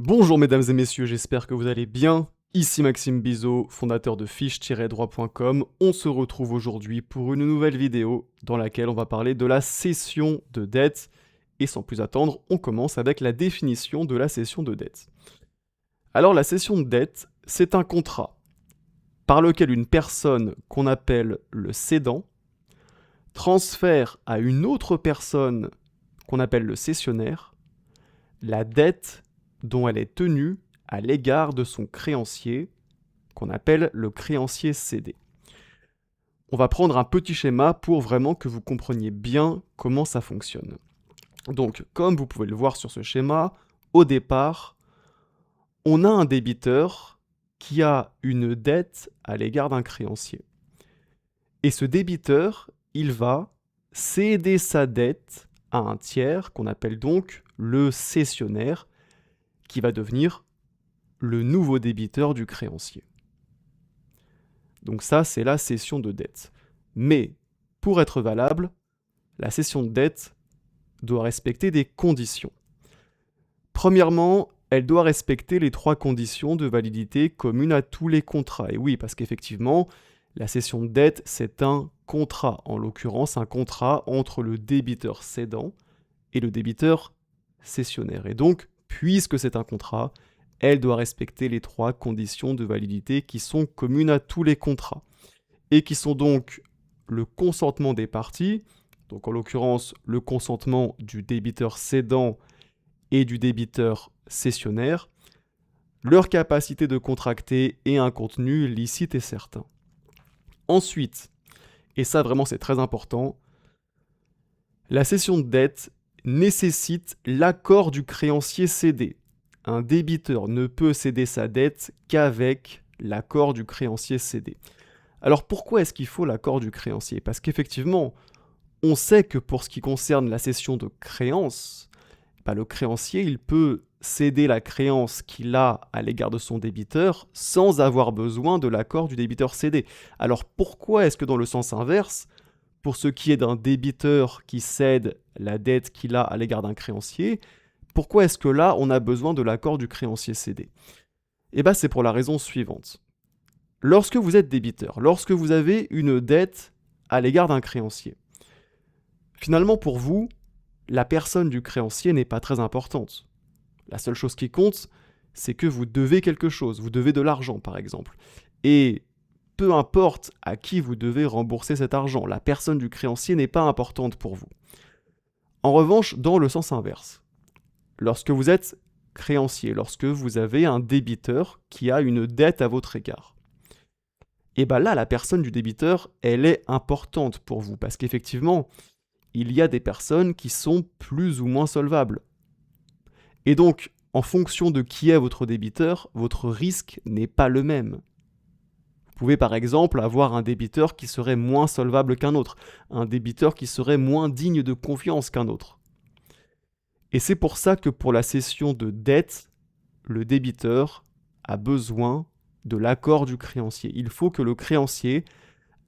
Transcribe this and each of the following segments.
Bonjour mesdames et messieurs, j'espère que vous allez bien. Ici Maxime Bizot, fondateur de fiche-droit.com. On se retrouve aujourd'hui pour une nouvelle vidéo dans laquelle on va parler de la cession de dette. Et sans plus attendre, on commence avec la définition de la cession de dette. Alors la cession de dette, c'est un contrat par lequel une personne qu'on appelle le cédant transfère à une autre personne qu'on appelle le cessionnaire la dette dont elle est tenue à l'égard de son créancier, qu'on appelle le créancier cédé. On va prendre un petit schéma pour vraiment que vous compreniez bien comment ça fonctionne. Donc, comme vous pouvez le voir sur ce schéma, au départ, on a un débiteur qui a une dette à l'égard d'un créancier. Et ce débiteur, il va céder sa dette à un tiers, qu'on appelle donc le cessionnaire, qui va devenir le nouveau débiteur du créancier. Donc ça, c'est la cession de dette. Mais pour être valable, la cession de dette doit respecter des conditions. Premièrement, elle doit respecter les 3 conditions de validité communes à tous les contrats. Et oui, parce qu'effectivement, la cession de dette, c'est un contrat, en l'occurrence un contrat entre le débiteur cédant et le débiteur cessionnaire. Et donc, puisque c'est un contrat, elle doit respecter les 3 conditions de validité qui sont communes à tous les contrats et qui sont donc le consentement des parties, donc en l'occurrence le consentement du débiteur cédant et du débiteur cessionnaire, leur capacité de contracter et un contenu licite et certain. Ensuite, et ça vraiment c'est très important, la cession de dette nécessite l'accord du créancier cédé. Un débiteur ne peut céder sa dette qu'avec l'accord du créancier cédé. Alors pourquoi est-ce qu'il faut l'accord du créancier ? Parce qu'effectivement, on sait que pour ce qui concerne la cession de créance, le créancier il peut céder la créance qu'il a à l'égard de son débiteur sans avoir besoin de l'accord du débiteur cédé. Alors pourquoi est-ce que dans le sens inverse, pour ce qui est d'un débiteur qui cède la dette qu'il a à l'égard d'un créancier, pourquoi est-ce que là, on a besoin de l'accord du créancier cédé ? Eh bien, c'est pour la raison suivante. Lorsque vous êtes débiteur, lorsque vous avez une dette à l'égard d'un créancier, finalement, pour vous, la personne du créancier n'est pas très importante. La seule chose qui compte, c'est que vous devez quelque chose. Vous devez de l'argent, par exemple. Et peu importe à qui vous devez rembourser cet argent, la personne du créancier n'est pas importante pour vous. En revanche, dans le sens inverse, lorsque vous êtes créancier, lorsque vous avez un débiteur qui a une dette à votre égard, et bien là, la personne du débiteur, elle est importante pour vous, parce qu'effectivement, il y a des personnes qui sont plus ou moins solvables. Et donc, en fonction de qui est votre débiteur, votre risque n'est pas le même. Vous pouvez par exemple avoir un débiteur qui serait moins solvable qu'un autre, un débiteur qui serait moins digne de confiance qu'un autre. Et c'est pour ça que pour la cession de dette, le débiteur a besoin de l'accord du créancier. Il faut que le créancier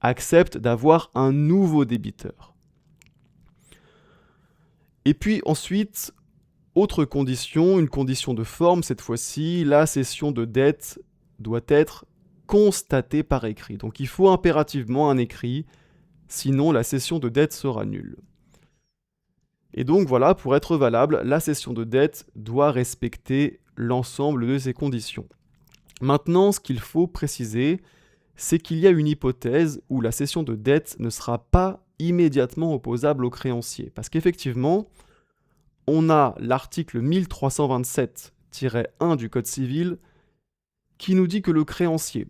accepte d'avoir un nouveau débiteur. Et puis ensuite, autre condition, une condition de forme cette fois-ci, la cession de dette doit être constatée par écrit. Donc il faut impérativement un écrit, sinon la cession de dette sera nulle. Et donc voilà, pour être valable, la cession de dette doit respecter l'ensemble de ces conditions. Maintenant, ce qu'il faut préciser, c'est qu'il y a une hypothèse où la cession de dette ne sera pas immédiatement opposable au créancier. Parce qu'effectivement, on a l'article 1327-1 du Code civil qui nous dit que le créancier,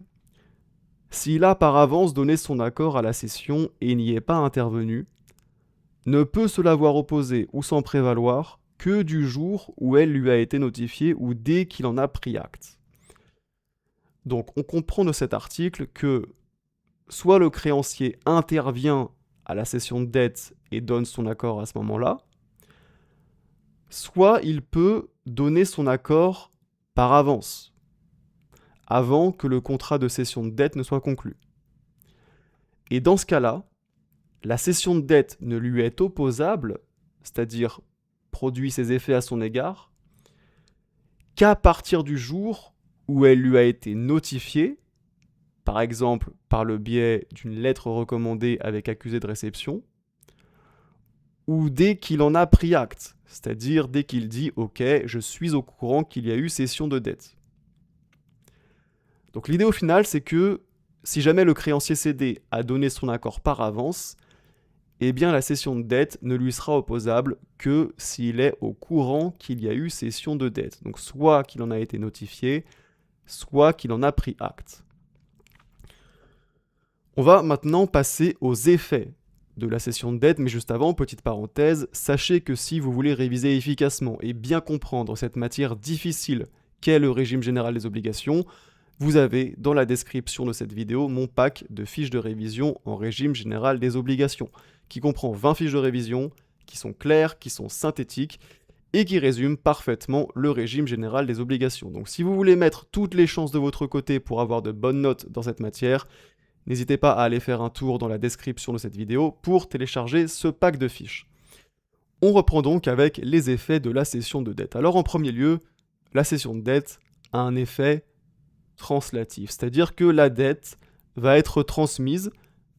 s'il a par avance donné son accord à la cession et n'y est pas intervenu, ne peut se la voir opposer ou s'en prévaloir que du jour où elle lui a été notifiée ou dès qu'il en a pris acte. Donc on comprend de cet article que soit le créancier intervient à la cession de dette et donne son accord à ce moment-là, soit il peut donner son accord par avance, avant que le contrat de cession de dette ne soit conclu. Et dans ce cas-là, la cession de dette ne lui est opposable, c'est-à-dire produit ses effets à son égard, qu'à partir du jour où elle lui a été notifiée, par exemple par le biais d'une lettre recommandée avec accusé de réception, ou dès qu'il en a pris acte, c'est-à-dire dès qu'il dit « Ok, je suis au courant qu'il y a eu cession de dette ». Donc l'idée au final, c'est que si jamais le créancier cédé a donné son accord par avance, eh bien la cession de dette ne lui sera opposable que s'il est au courant qu'il y a eu cession de dette. Donc soit qu'il en a été notifié, soit qu'il en a pris acte. On va maintenant passer aux effets de la cession de dette, mais juste avant, petite parenthèse, sachez que si vous voulez réviser efficacement et bien comprendre cette matière difficile qu'est le régime général des obligations, vous avez dans la description de cette vidéo mon pack de fiches de révision en régime général des obligations, qui comprend 20 fiches de révision, qui sont claires, qui sont synthétiques, et qui résument parfaitement le régime général des obligations. Donc si vous voulez mettre toutes les chances de votre côté pour avoir de bonnes notes dans cette matière, n'hésitez pas à aller faire un tour dans la description de cette vidéo pour télécharger ce pack de fiches. On reprend donc avec les effets de la cession de dette. Alors en premier lieu, la cession de dette a un effet translatif, c'est-à-dire que la dette va être transmise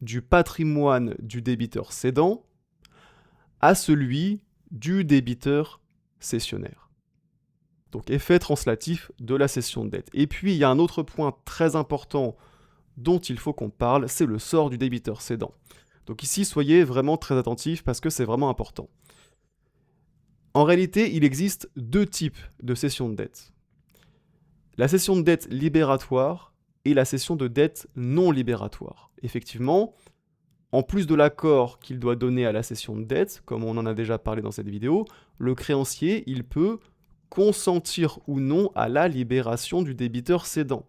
du patrimoine du débiteur cédant à celui du débiteur cessionnaire. Donc effet translatif de la cession de dette. Et puis il y a un autre point très important dont il faut qu'on parle, c'est le sort du débiteur cédant. Donc ici, soyez vraiment très attentifs parce que c'est vraiment important. En réalité, il existe deux types de cession de dette. La cession de dette libératoire et la cession de dette non libératoire. Effectivement, en plus de l'accord qu'il doit donner à la cession de dette, comme on en a déjà parlé dans cette vidéo, le créancier, il peut consentir ou non à la libération du débiteur cédant.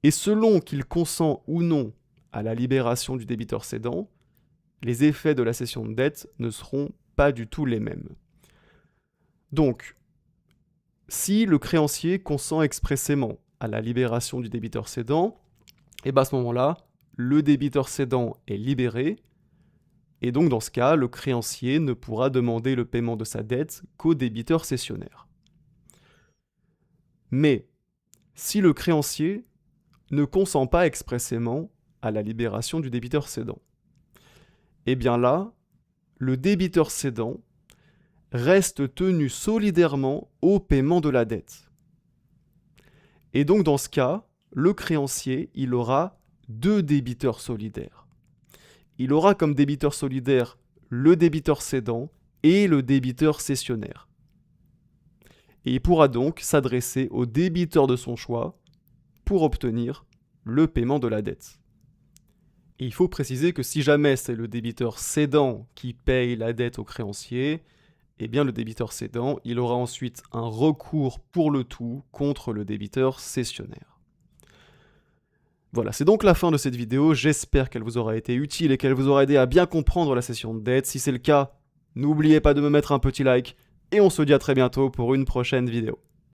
Et selon qu'il consent ou non à la libération du débiteur cédant, les effets de la cession de dette ne seront pas du tout les mêmes. Donc, si le créancier consent expressément à la libération du débiteur cédant, et bien à ce moment-là, le débiteur cédant est libéré, et donc dans ce cas, le créancier ne pourra demander le paiement de sa dette qu'au débiteur cessionnaire. Mais, si le créancier ne consent pas expressément à la libération du débiteur cédant, et bien là, le débiteur cédant reste tenu solidairement au paiement de la dette. Et donc dans ce cas, le créancier, il aura deux débiteurs solidaires. Il aura comme débiteur solidaire le débiteur cédant et le débiteur cessionnaire. Et il pourra donc s'adresser au débiteur de son choix pour obtenir le paiement de la dette. Et il faut préciser que si jamais c'est le débiteur cédant qui paye la dette au créancier, eh bien le débiteur cédant, il aura ensuite un recours pour le tout contre le débiteur cessionnaire. Voilà, c'est donc la fin de cette vidéo. J'espère qu'elle vous aura été utile et qu'elle vous aura aidé à bien comprendre la cession de dette. Si c'est le cas, n'oubliez pas de me mettre un petit like et on se dit à très bientôt pour une prochaine vidéo.